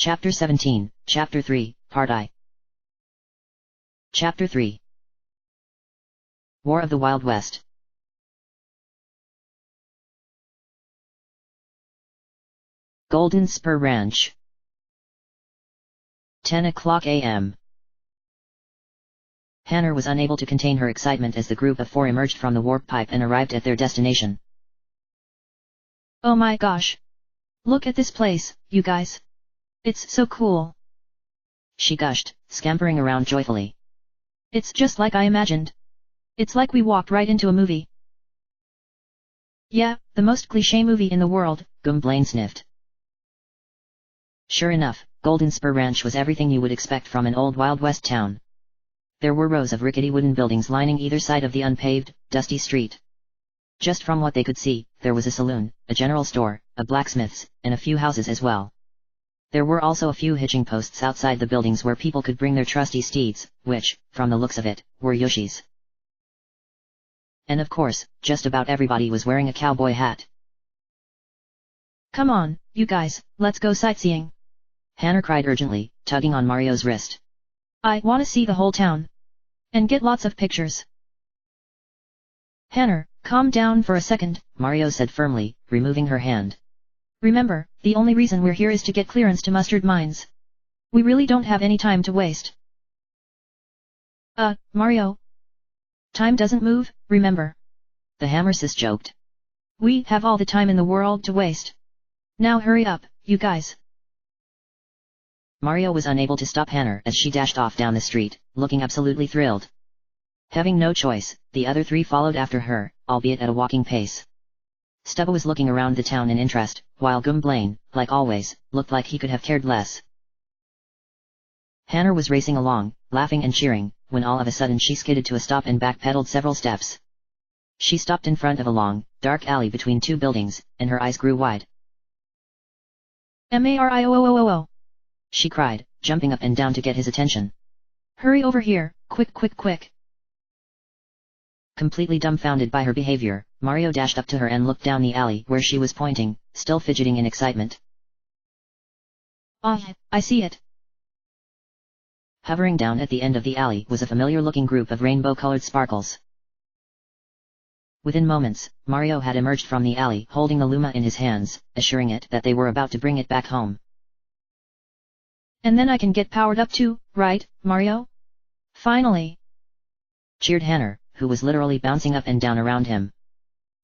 Chapter 17, Chapter 3, Part I. Chapter 3. War of the Wild West. Golden Spur Ranch. 10 o'clock a.m. Hannah was unable to contain her excitement as the group of four emerged from the warp pipe and arrived at their destination. Oh my gosh! Look at this place, you guys! It's so cool! She gushed, scampering around joyfully. It's just like I imagined. It's like we walked right into a movie. Yeah, the most cliché movie in the world, Blaine sniffed. Sure enough, Golden Spur Ranch was everything you would expect from an old Wild West town. There were rows of rickety wooden buildings lining either side of the unpaved, dusty street. Just from what they could see, there was a saloon, a general store, a blacksmith's, and a few houses as well. There were also a few hitching posts outside the buildings where people could bring their trusty steeds, which, from the looks of it, were Yoshi's. And of course, just about everybody was wearing a cowboy hat. Come on, you guys, let's go sightseeing! Hannah cried urgently, tugging on Mario's wrist. I want to see the whole town. And get lots of pictures. Hannah, calm down for a second, Mario said firmly, removing her hand. Remember, the only reason we're here is to get clearance to Mustard Mines. We really don't have any time to waste. Mario? Time doesn't move, remember? The Hammer Sis joked. We have all the time in the world to waste. Now hurry up, you guys. Mario was unable to stop Hannah as she dashed off down the street, looking absolutely thrilled. Having no choice, the other three followed after her, albeit at a walking pace. Stubba was looking around the town in interest, while Blaine, like always, looked like he could have cared less. Hannah was racing along, laughing and cheering, when all of a sudden she skidded to a stop and backpedaled several steps. She stopped in front of a long, dark alley between two buildings, and her eyes grew wide. Mario! She cried, jumping up and down to get his attention. Hurry over here, quick! Completely dumbfounded by her behavior, Mario dashed up to her and looked down the alley where she was pointing, still fidgeting in excitement. I see it. Hovering down at the end of the alley was a familiar-looking group of rainbow-colored sparkles. Within moments, Mario had emerged from the alley holding the Luma in his hands, assuring it that they were about to bring it back home. And then I can get powered up too, right, Mario? Finally! Cheered Hannah, who was literally bouncing up and down around him.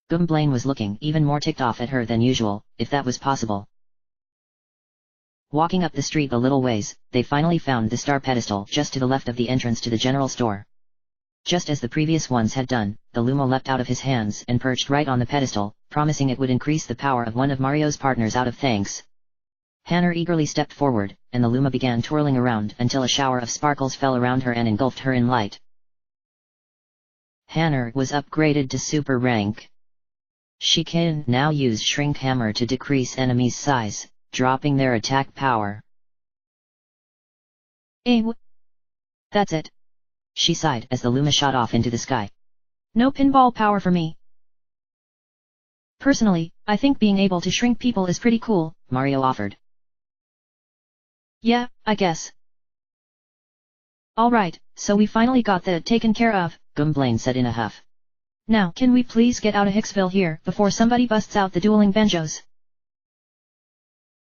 Blaine was looking even more ticked off at her than usual, if that was possible. Walking up the street a little ways, they finally found the star pedestal just to the left of the entrance to the general store. Just as the previous ones had done, the Luma leapt out of his hands and perched right on the pedestal, promising it would increase the power of one of Mario's partners out of thanks. Hannah eagerly stepped forward, and the Luma began twirling around until a shower of sparkles fell around her and engulfed her in light. Hannah was upgraded to super rank. She can now use Shrink Hammer to decrease enemies' size, dropping their attack power. That's it. She sighed as the Luma shot off into the sky. No pinball power for me. Personally, I think being able to shrink people is pretty cool, Mario offered. Yeah, I guess. Alright, so we finally got that taken care of, Blaine said in a huff. Now can we please get out of Hicksville here before somebody busts out the dueling banjos?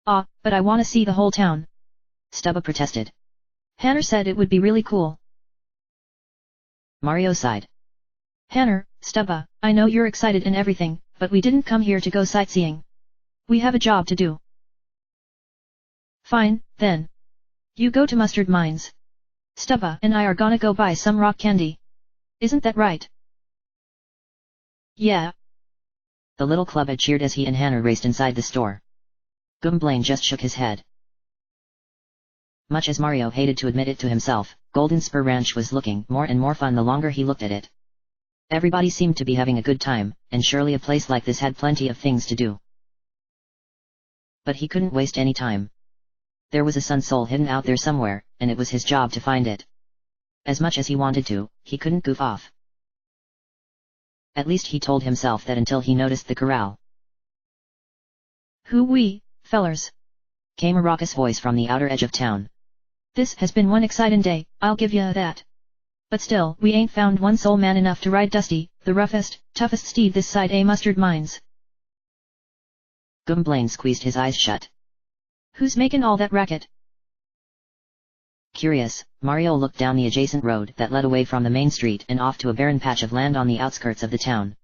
But I want to see the whole town. Stubba protested. Hannah said it would be really cool. Mario sighed. Hannah, Stubba, I know you're excited and everything, but we didn't come here to go sightseeing. We have a job to do. Fine, then. You go to Mustard Mines. Stubba and I are gonna go buy some rock candy. Isn't that right? Yeah. The little club had cheered as he and Hannah raced inside the store. Blaine just shook his head. Much as Mario hated to admit it to himself, Golden Spur Ranch was looking more and more fun the longer he looked at it. Everybody seemed to be having a good time, and surely a place like this had plenty of things to do. But he couldn't waste any time. There was a Sun Soul hidden out there somewhere, and it was his job to find it. As much as he wanted to, he couldn't goof off. At least he told himself that until he noticed the corral. Hoo-wee, fellers. came a raucous voice from the outer edge of town. This has been one exciting day, I'll give ya that. But still, we ain't found one soul man enough to ride Dusty, the roughest, toughest steed this side a mustard mines. Gwynplaine squeezed his eyes shut. Who's making all that racket? Curious, Mario looked down the adjacent road that led away from the main street and off to a barren patch of land on the outskirts of the town.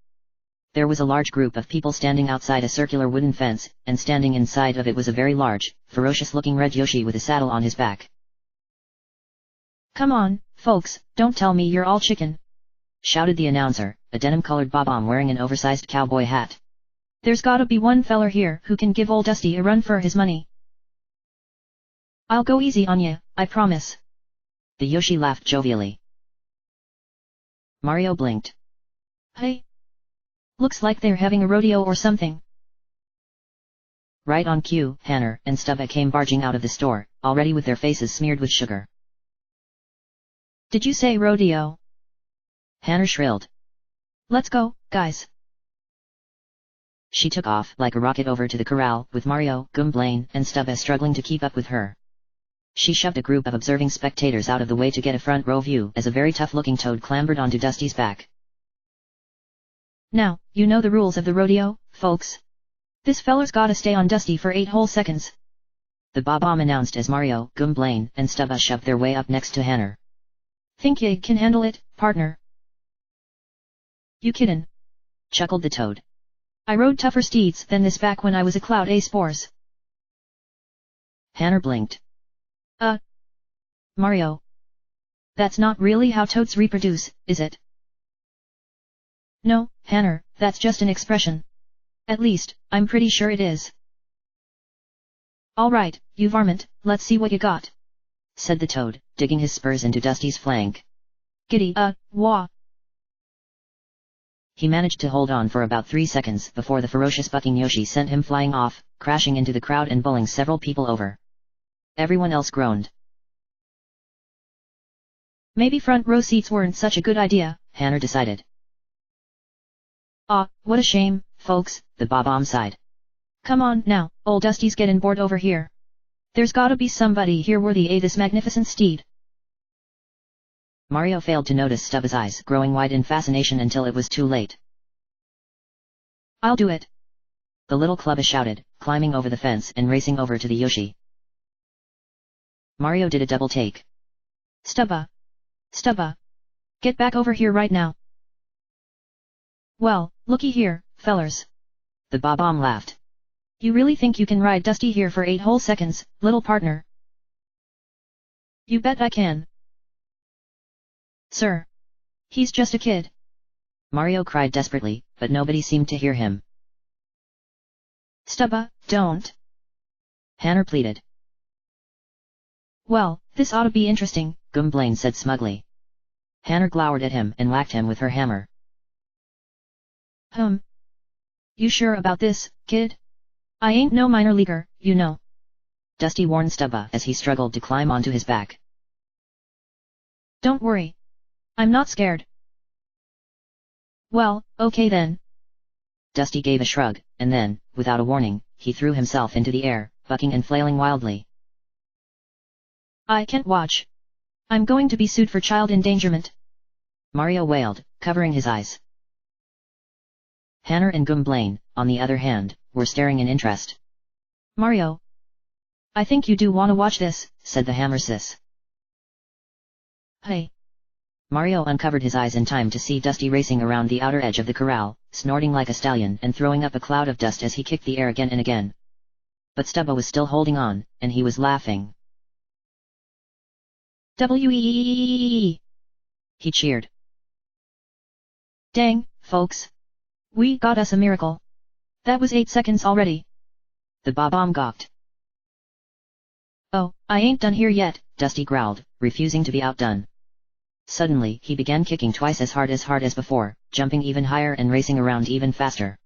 There was a large group of people standing outside a circular wooden fence, and standing inside of it was a very large, ferocious-looking red Yoshi with a saddle on his back. Come on, folks, don't tell me you're all chicken, shouted the announcer, a denim-colored bob-omb wearing an oversized cowboy hat. There's gotta be one feller here who can give old Dusty a run for his money. I'll go easy on ya, I promise. The Yoshi laughed jovially. Mario blinked. Hey! Looks like they're having a rodeo or something. Right on cue, Hanner and Stubba came barging out of the store, already with their faces smeared with sugar. Did you say rodeo? Hanner shrilled. Let's go, guys. She took off like a rocket over to the corral, with Mario, Gwynplaine, and Stubba struggling to keep up with her. She shoved a group of observing spectators out of the way to get a front row view as a very tough-looking toad clambered onto Dusty's back. Now, you know the rules of the rodeo, folks. This feller's gotta stay on Dusty for 8 whole seconds. The bob-omb announced as Mario, Gwynplaine, and Stubba shoved their way up next to Hanner. Think ya can handle it, partner? You kiddin'? Chuckled the toad. I rode tougher steeds than this back when I was a Cloud A Spores. Hanner blinked. Mario. That's not really how toads reproduce, is it? No, Hanner, that's just an expression. At least, I'm pretty sure it is. Alright, you varmint, let's see what you got, said the toad, digging his spurs into Dusty's flank. Giddy, wah. He managed to hold on for about 3 seconds before the ferocious bucking Yoshi sent him flying off, crashing into the crowd and bowling several people over. Everyone else groaned. Maybe front row seats weren't such a good idea, Hanner decided. What a shame, folks, the bob-omb sighed. Come on now, old Dusty's getting bored over here. There's gotta be somebody here worthy of this magnificent steed. Mario failed to notice Stubba's eyes growing wide in fascination until it was too late. I'll do it. The little clubba shouted, climbing over the fence and racing over to the Yoshi. Mario did a double take. Stubba! Get back over here right now. Well, looky here, fellers. The bob-omb laughed. You really think you can ride Dusty here for 8 whole seconds, little partner? You bet I can. Sir. He's just a kid. Mario cried desperately, but nobody seemed to hear him. Stubba, don't. Hanner pleaded. Well, this ought to be interesting, Gwynplaine said smugly. Hanner glowered at him and whacked him with her hammer. You sure about this, kid? I ain't no minor leaguer, you know. Dusty warned Stubba as he struggled to climb onto his back. Don't worry. I'm not scared. Well, okay then. Dusty gave a shrug, and then, without a warning, he threw himself into the air, bucking and flailing wildly. I can't watch. I'm going to be sued for child endangerment. Mario wailed, covering his eyes. Hanner and Gwynplaine, on the other hand, were staring in interest. Mario. I think you do wanna watch this, said the hammer sis. Hey. Mario uncovered his eyes in time to see Dusty racing around the outer edge of the corral, snorting like a stallion and throwing up a cloud of dust as he kicked the air again and again. But Stubba was still holding on, and he was laughing. Wee! He cheered. Dang, folks. We got us a miracle. That was 8 seconds already. The bob-omb gawked. Oh, I ain't done here yet, Dusty growled, refusing to be outdone. Suddenly he began kicking twice as hard as before, jumping even higher and racing around even faster.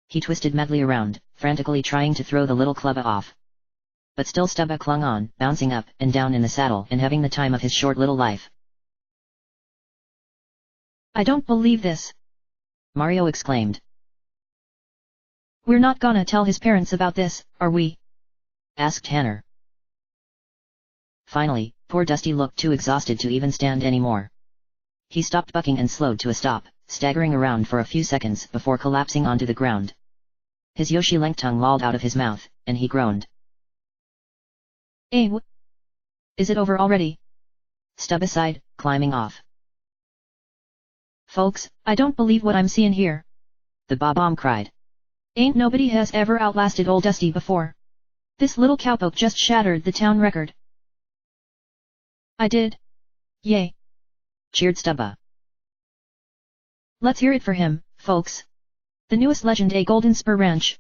He twisted madly around, frantically trying to throw the little clubba off. But still Stubba clung on, bouncing up and down in the saddle and having the time of his short little life. I don't believe this. Mario exclaimed. We're not gonna tell his parents about this, are we? asked Hanner. Finally, poor Dusty looked too exhausted to even stand anymore. He stopped bucking and slowed to a stop, staggering around for a few seconds before collapsing onto the ground. His Yoshi-length tongue lolled out of his mouth, and he groaned. Hey, is it over already? Stubba sighed, climbing off. Folks, I don't believe what I'm seeing here. The Bob-omb cried. Ain't nobody has ever outlasted old Dusty before. This little cowpoke just shattered the town record. I did. Yay. Cheered Stubba. Let's hear it for him, folks. The newest legend, a Golden Spur Ranch.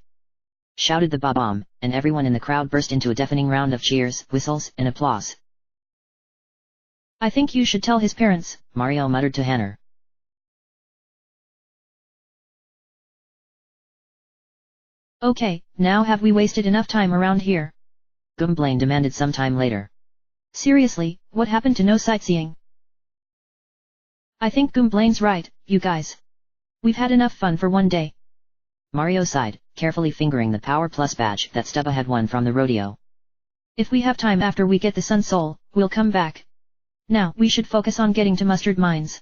Shouted the Bob-omb, and everyone in the crowd burst into a deafening round of cheers, whistles, and applause. I think you should tell his parents, Mario muttered to Hanner. Okay, now have we wasted enough time around here? Gumblane demanded some time later. Seriously, what happened to no sightseeing? I think Gumblane's right, you guys. We've had enough fun for one day. Mario sighed, carefully fingering the Power Plus badge that Stubba had won from the rodeo. If we have time after we get the Sun Soul, we'll come back. Now we should focus on getting to Mustard Mines.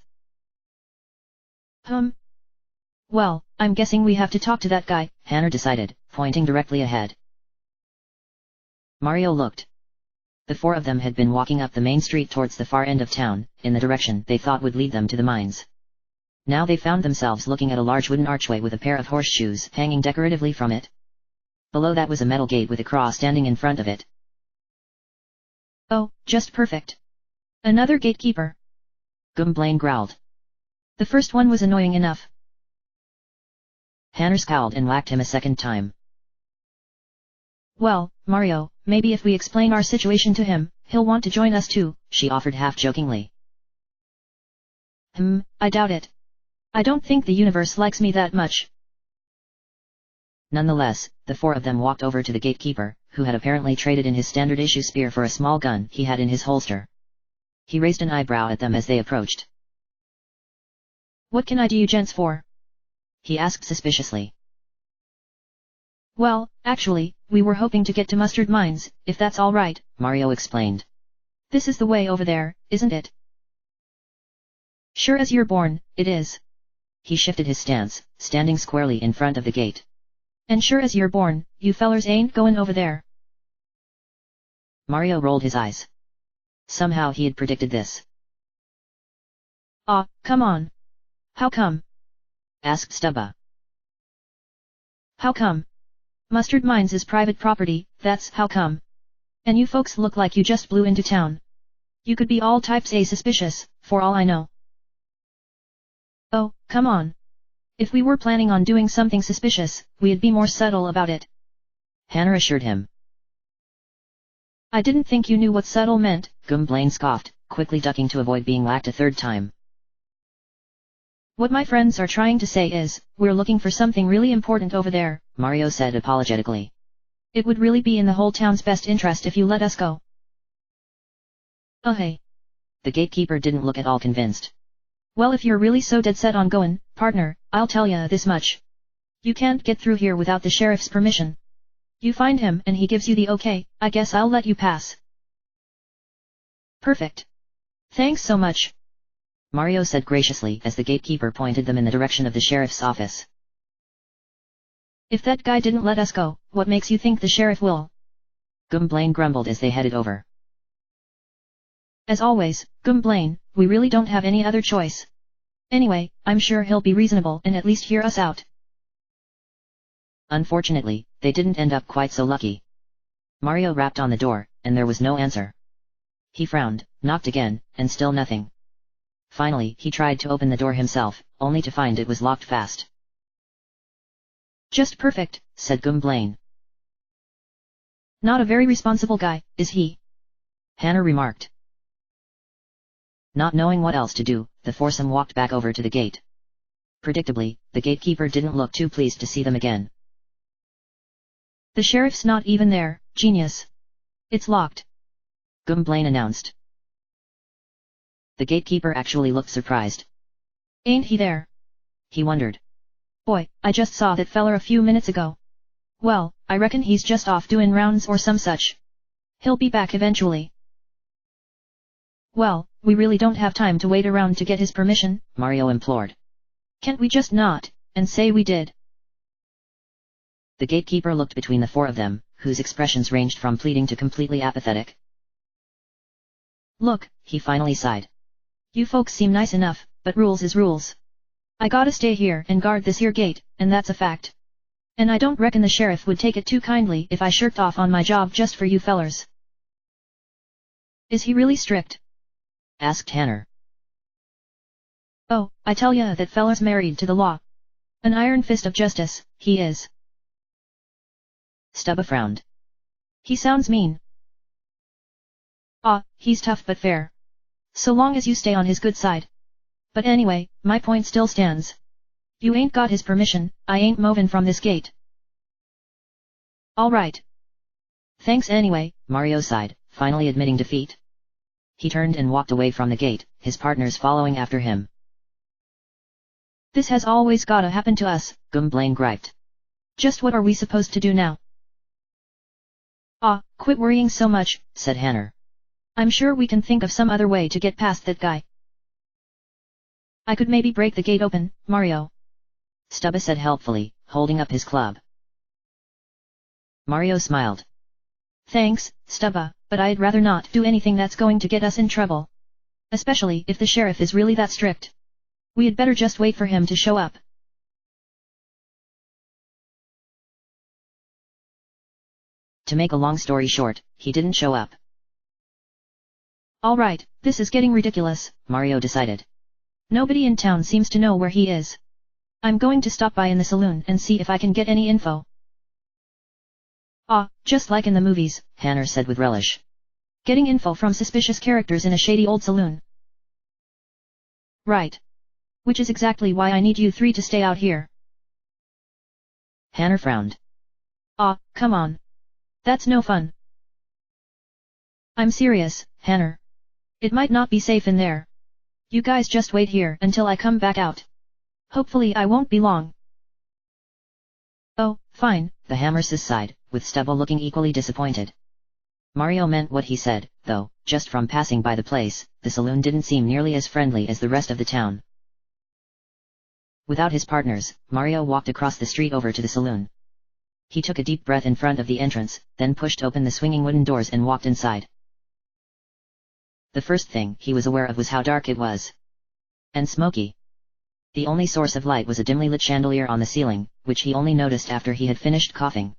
Well, I'm guessing we have to talk to that guy, Hanner decided, pointing directly ahead. Mario looked. The four of them had been walking up the main street towards the far end of town, in the direction they thought would lead them to the mines. Now they found themselves looking at a large wooden archway with a pair of horseshoes hanging decoratively from it. Below that was a metal gate with a cross standing in front of it. Oh, just perfect. Another gatekeeper. Gumblane growled. The first one was annoying enough. Hanner scowled and whacked him a second time. Well, Mario, maybe if we explain our situation to him, he'll want to join us too, she offered half-jokingly. I doubt it. I don't think the universe likes me that much. Nonetheless, the four of them walked over to the gatekeeper, who had apparently traded in his standard-issue spear for a small gun he had in his holster. He raised an eyebrow at them as they approached. What can I do you gents for? He asked suspiciously. Well, actually, we were hoping to get to Mustard Mines, if that's all right, Mario explained. This is the way over there, isn't it? Sure as you're born, it is. He shifted his stance, standing squarely in front of the gate. And sure as you're born, you fellers ain't going over there. Mario rolled his eyes. Somehow he had predicted this. Come on. How come? Asked Stubba. How come? Mustard Mines is private property, that's how come. And you folks look like you just blew into town. You could be all types A suspicious, for all I know. Oh, come on. If we were planning on doing something suspicious, we'd be more subtle about it. Hanner assured him. I didn't think you knew what subtle meant, Gumblane scoffed, quickly ducking to avoid being whacked a third time. What my friends are trying to say is, we're looking for something really important over there, Mario said apologetically. It would really be in the whole town's best interest if you let us go. Oh hey. The gatekeeper didn't look at all convinced. Well, if you're really so dead set on going, partner, I'll tell ya this much. You can't get through here without the sheriff's permission. You find him and he gives you the okay, I guess I'll let you pass. Perfect. Thanks so much. Mario said graciously as the gatekeeper pointed them in the direction of the sheriff's office. If that guy didn't let us go, what makes you think the sheriff will? Gumblane grumbled as they headed over. As always, Gumblane, we really don't have any other choice. Anyway, I'm sure he'll be reasonable and at least hear us out. Unfortunately, they didn't end up quite so lucky. Mario rapped on the door, and there was no answer. He frowned, knocked again, and still nothing. Finally, he tried to open the door himself, only to find it was locked fast. Just perfect, said Gumblane. Not a very responsible guy, is he? Hanner remarked. Not knowing what else to do, the foursome walked back over to the gate. Predictably, the gatekeeper didn't look too pleased to see them again. The sheriff's not even there, genius. It's locked. Gumblane announced. The gatekeeper actually looked surprised. Ain't he there? He wondered. Boy, I just saw that feller a few minutes ago. Well, I reckon he's just off doing rounds or some such. He'll be back eventually. Well, we really don't have time to wait around to get his permission, Mario implored. Can't we just nod, and say we did? The gatekeeper looked between the four of them, whose expressions ranged from pleading to completely apathetic. Look, he finally sighed. You folks seem nice enough, but rules is rules. I gotta stay here and guard this here gate, and that's a fact. And I don't reckon the sheriff would take it too kindly if I shirked off on my job just for you fellers. Is he really strict? Asked Hanner. Oh, I tell ya that feller's married to the law. An iron fist of justice, he is. Stubba frowned. He sounds mean. He's tough but fair. So long as you stay on his good side. But anyway, my point still stands. You ain't got his permission, I ain't movin' from this gate. Alright. Thanks anyway, Mario sighed, finally admitting defeat. He turned and walked away from the gate, his partners following after him. This has always gotta happen to us, Gwynplaine griped. Just what are we supposed to do now? Quit worrying so much, said Hanner. I'm sure we can think of some other way to get past that guy. I could maybe break the gate open, Mario. Stubba said helpfully, holding up his club. Mario smiled. Thanks, Stubba, but I'd rather not do anything that's going to get us in trouble. Especially if the sheriff is really that strict. We'd better just wait for him to show up. To make a long story short, he didn't show up. Alright, this is getting ridiculous, Mario decided. Nobody in town seems to know where he is. I'm going to stop by in the saloon and see if I can get any info. Just like in the movies, Hanner said with relish. Getting info from suspicious characters in a shady old saloon. Right. Which is exactly why I need you three to stay out here. Hanner frowned. Come on. That's no fun. I'm serious, Hanner. It might not be safe in there. You guys just wait here until I come back out. Hopefully I won't be long. Oh, fine, the Hammerses sighed, with Stubba looking equally disappointed. Mario meant what he said, though, just from passing by the place, the saloon didn't seem nearly as friendly as the rest of the town. Without his partners, Mario walked across the street over to the saloon. He took a deep breath in front of the entrance, then pushed open the swinging wooden doors and walked inside. The first thing he was aware of was how dark it was. And smoky. The only source of light was a dimly lit chandelier on the ceiling, which he only noticed after he had finished coughing.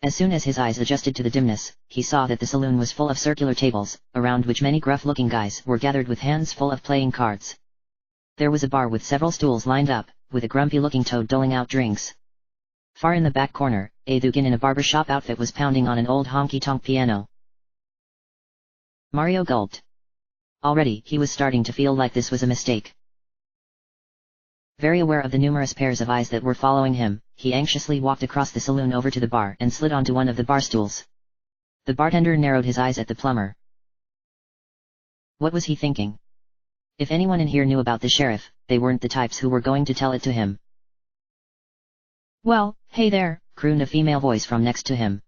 As soon as his eyes adjusted to the dimness, he saw that the saloon was full of circular tables, around which many gruff-looking guys were gathered with hands full of playing cards. There was a bar with several stools lined up, with a grumpy-looking toad doling out drinks. Far in the back corner, a Thugan in a barbershop outfit was pounding on an old honky-tonk piano. Mario gulped. Already he was starting to feel like this was a mistake. Very aware of the numerous pairs of eyes that were following him, he anxiously walked across the saloon over to the bar and slid onto one of the bar stools. The bartender narrowed his eyes at the plumber. What was he thinking? If anyone in here knew about the sheriff, they weren't the types who were going to tell it to him. Well, hey there, crooned a female voice from next to him.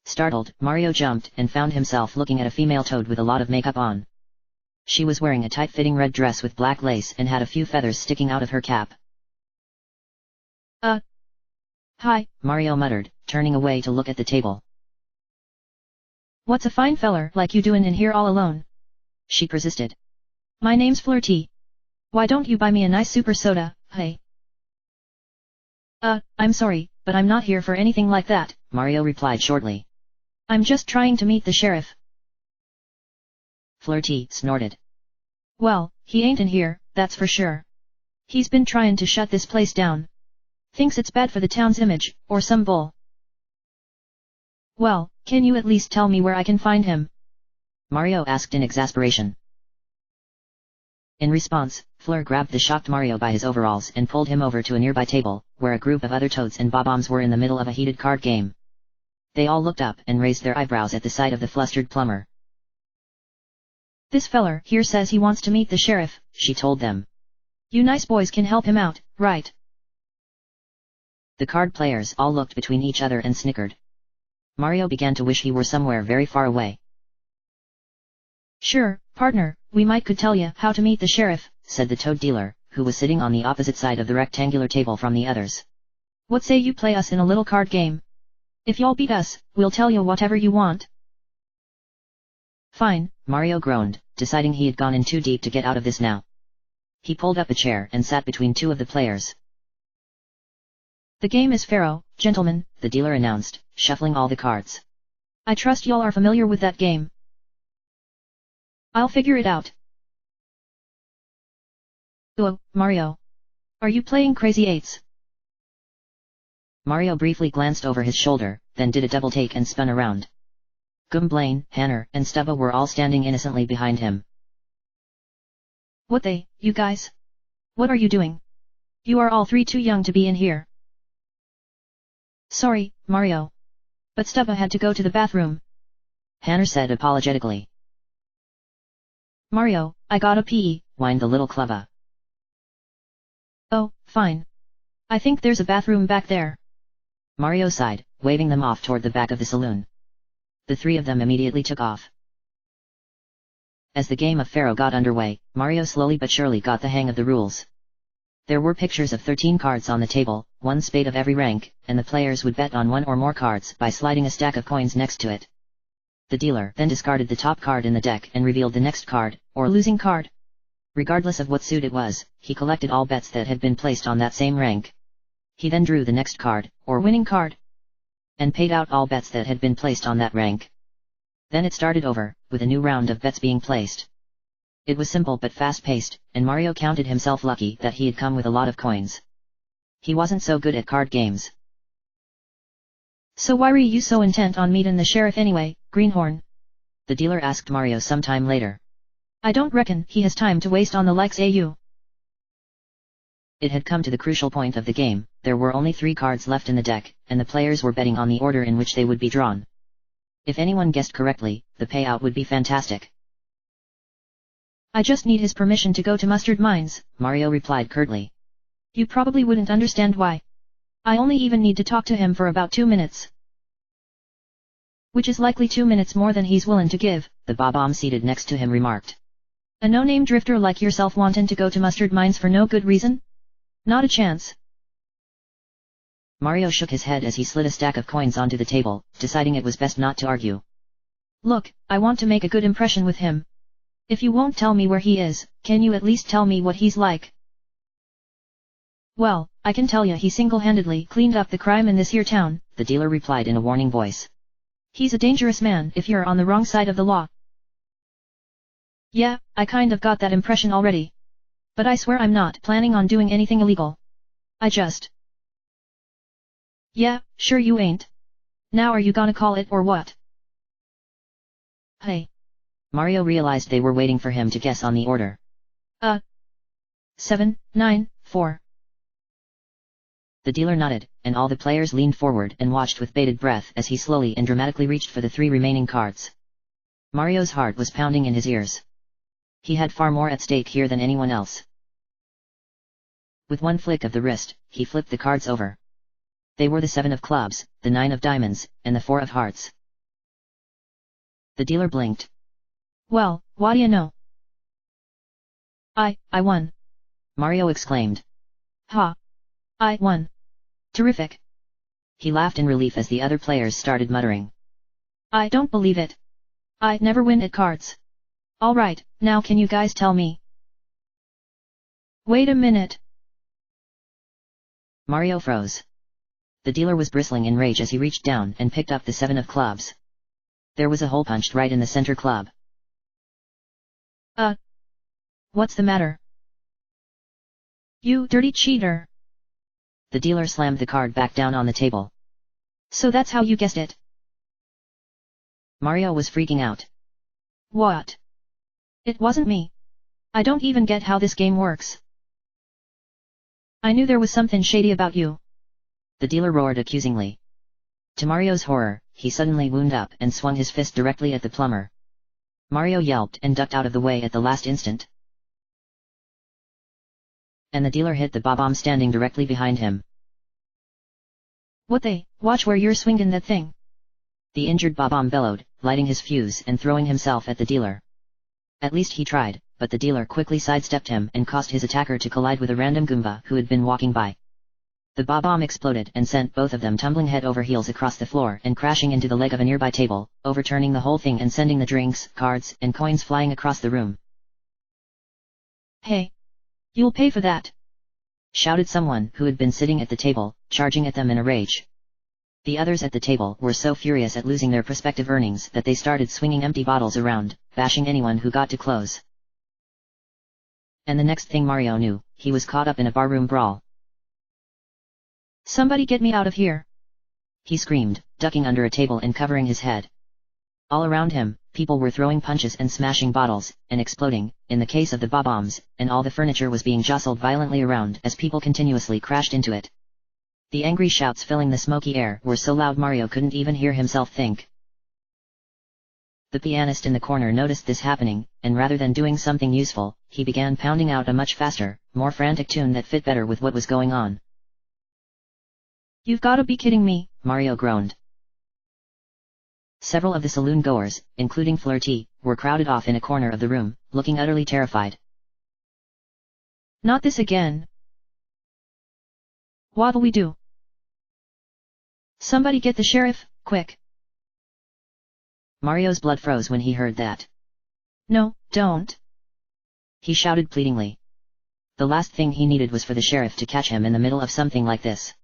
Startled, Mario jumped and found himself looking at a female toad with a lot of makeup on. She was wearing a tight-fitting red dress with black lace and had a few feathers sticking out of her cap. Hi, Mario muttered, turning away to look at the table. What's a fine feller like you doin' in here all alone? She persisted. My name's Flirty. Why don't you buy me a nice super soda, hey? I'm sorry, but I'm not here for anything like that, Mario replied shortly. I'm just trying to meet the sheriff. Flirty snorted. Well, he ain't in here, that's for sure. He's been trying to shut this place down. Thinks it's bad for the town's image, or some bull. Well, can you at least tell me where I can find him? Mario asked in exasperation. In response, Fleur grabbed the shocked Mario by his overalls and pulled him over to a nearby table, where a group of other toads and bob-ombs were in the middle of a heated card game. They all looked up and raised their eyebrows at the sight of the flustered plumber. This feller here says he wants to meet the sheriff, she told them. You nice boys can help him out, right? The card players all looked between each other and snickered. Mario began to wish he were somewhere very far away. Sure, partner, we might could tell you how to meet the sheriff, said the toad dealer, who was sitting on the opposite side of the rectangular table from the others. What say you play us in a little card game? If y'all beat us, we'll tell you whatever you want. Fine, Mario groaned, deciding he had gone in too deep to get out of this now. He pulled up a chair and sat between two of the players. The game is Pharaoh, gentlemen, the dealer announced, shuffling all the cards. I trust y'all are familiar with that game. I'll figure it out. Oh, Mario. Are you playing Crazy Eights? Mario briefly glanced over his shoulder, then did a double take and spun around. Gumblain, Hanner, and Stubba were all standing innocently behind him. What you guys? What are you doing? You are all three too young to be in here. Sorry, Mario. But Stubba had to go to the bathroom. Hanner said apologetically. Mario, I gotta pee, whined the little Clubba. Oh, fine. I think there's a bathroom back there. Mario sighed, waving them off toward the back of the saloon. The three of them immediately took off. As the game of Pharaoh got underway, Mario slowly but surely got the hang of the rules. There were pictures of 13 cards on the table, one spade of every rank, and the players would bet on one or more cards by sliding a stack of coins next to it. The dealer then discarded the top card in the deck and revealed the next card, or losing card. Regardless of what suit it was, he collected all bets that had been placed on that same rank. He then drew the next card, or winning card, and paid out all bets that had been placed on that rank. Then it started over, with a new round of bets being placed. It was simple but fast-paced, and Mario counted himself lucky that he had come with a lot of coins. He wasn't so good at card games. So why were you so intent on meeting the sheriff anyway, Greenhorn? The dealer asked Mario sometime later. I don't reckon he has time to waste on the likes of you. It had come to the crucial point of the game. There were only 3 cards left in the deck, and the players were betting on the order in which they would be drawn. If anyone guessed correctly, the payout would be fantastic. I just need his permission to go to Mustard Mines, Mario replied curtly. You probably wouldn't understand why. I only even need to talk to him for about 2 minutes. Which is likely 2 minutes more than he's willing to give, the Bob-omb seated next to him remarked. A no-name drifter like yourself wantin' to go to Mustard Mines for no good reason? Not a chance. Mario shook his head as he slid a stack of coins onto the table, deciding it was best not to argue. Look, I want to make a good impression with him. If you won't tell me where he is, can you at least tell me what he's like? Well, I can tell you he single-handedly cleaned up the crime in this here town, the dealer replied in a warning voice. He's a dangerous man if you're on the wrong side of the law. Yeah, I kind of got that impression already. But I swear I'm not planning on doing anything illegal. I just... Yeah, sure you ain't. Now are you gonna call it or what? Hey. Mario realized they were waiting for him to guess on the order. 7, 9, 4. The dealer nodded, and all the players leaned forward and watched with bated breath as he slowly and dramatically reached for the 3 remaining cards. Mario's heart was pounding in his ears. He had far more at stake here than anyone else. With one flick of the wrist, he flipped the cards over. They were the 7 of clubs, the 9 of diamonds, and the 4 of hearts. The dealer blinked. Well, what do you know? I won. Mario exclaimed. Ha! I won. Terrific. He laughed in relief as the other players started muttering. I don't believe it. I never win at cards. Alright, now can you guys tell me? Wait a minute. Mario froze. The dealer was bristling in rage as he reached down and picked up the 7 of clubs. There was a hole punched right in the center club. What's the matter? You dirty cheater! The dealer slammed the card back down on the table. So that's how you guessed it? Mario was freaking out. What? It wasn't me. I don't even get how this game works. I knew there was something shady about you. The dealer roared accusingly. To Mario's horror, he suddenly wound up and swung his fist directly at the plumber. Mario yelped and ducked out of the way at the last instant. And the dealer hit the Bob-omb standing directly behind him. Watch where you're swingin' that thing. The injured Bob-omb bellowed, lighting his fuse and throwing himself at the dealer. At least he tried, but the dealer quickly sidestepped him and caused his attacker to collide with a random Goomba who had been walking by. The Bob-omb exploded and sent both of them tumbling head over heels across the floor and crashing into the leg of a nearby table, overturning the whole thing and sending the drinks, cards, and coins flying across the room. Hey! You'll pay for that! Shouted someone who had been sitting at the table, charging at them in a rage. The others at the table were so furious at losing their prospective earnings that they started swinging empty bottles around, bashing anyone who got too close. And the next thing Mario knew, he was caught up in a barroom brawl. Somebody get me out of here! He screamed, ducking under a table and covering his head. All around him, people were throwing punches and smashing bottles, and exploding, in the case of the Bob-ombs, and all the furniture was being jostled violently around as people continuously crashed into it. The angry shouts filling the smoky air were so loud Mario couldn't even hear himself think. The pianist in the corner noticed this happening, and rather than doing something useful, he began pounding out a much faster, more frantic tune that fit better with what was going on. You've gotta be kidding me, Mario groaned. Several of the saloon goers, including Flirty, were crowded off in a corner of the room, looking utterly terrified. Not this again! What'll we do? Somebody get the sheriff, quick! Mario's blood froze when he heard that. No, don't! He shouted pleadingly. The last thing he needed was for the sheriff to catch him in the middle of something like this.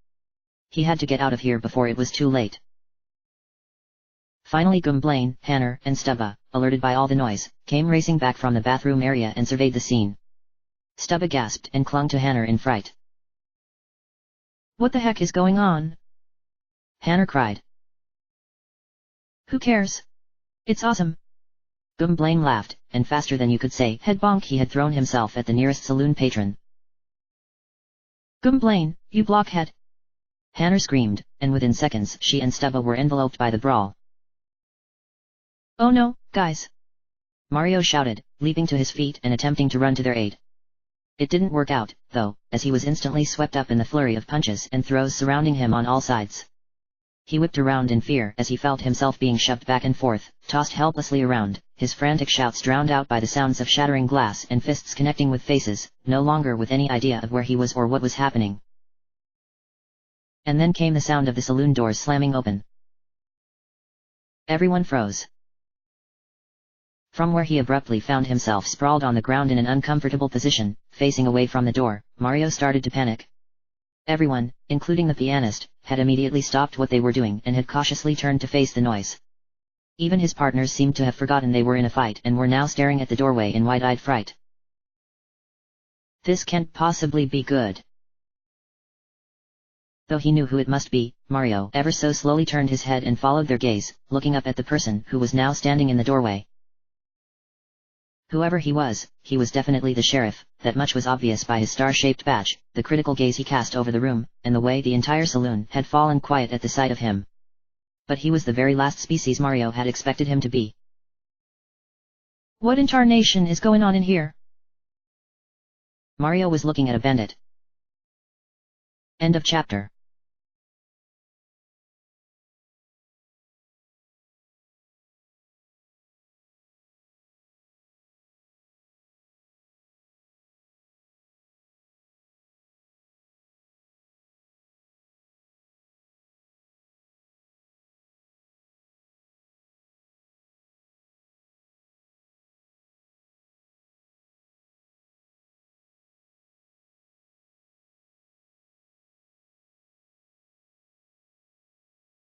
He had to get out of here before it was too late. Finally Gwynplaine, Hanner, and Stubba, alerted by all the noise, came racing back from the bathroom area and surveyed the scene. Stubba gasped and clung to Hanner in fright. What the heck is going on? Hanner cried. Who cares? It's awesome! Gwynplaine laughed, and faster than you could say head bonk he had thrown himself at the nearest saloon patron. Gwynplaine, you blockhead! Hanner screamed, and within seconds she and Stubba were enveloped by the brawl. Oh no, guys! Mario shouted, leaping to his feet and attempting to run to their aid. It didn't work out, though, as he was instantly swept up in the flurry of punches and throws surrounding him on all sides. He whipped around in fear as he felt himself being shoved back and forth, tossed helplessly around, his frantic shouts drowned out by the sounds of shattering glass and fists connecting with faces, no longer with any idea of where he was or what was happening. And then came the sound of the saloon doors slamming open. Everyone froze. From where he abruptly found himself sprawled on the ground in an uncomfortable position, facing away from the door, Mario started to panic. Everyone, including the pianist, had immediately stopped what they were doing and had cautiously turned to face the noise. Even his partners seemed to have forgotten they were in a fight and were now staring at the doorway in wide-eyed fright. This can't possibly be good. Though he knew who it must be, Mario ever so slowly turned his head and followed their gaze, looking up at the person who was now standing in the doorway. Whoever he was definitely the sheriff, that much was obvious by his star-shaped badge, the critical gaze he cast over the room, and the way the entire saloon had fallen quiet at the sight of him. But he was the very last species Mario had expected him to be. What in tarnation is going on in here? Mario was looking at a bandit. End of chapter.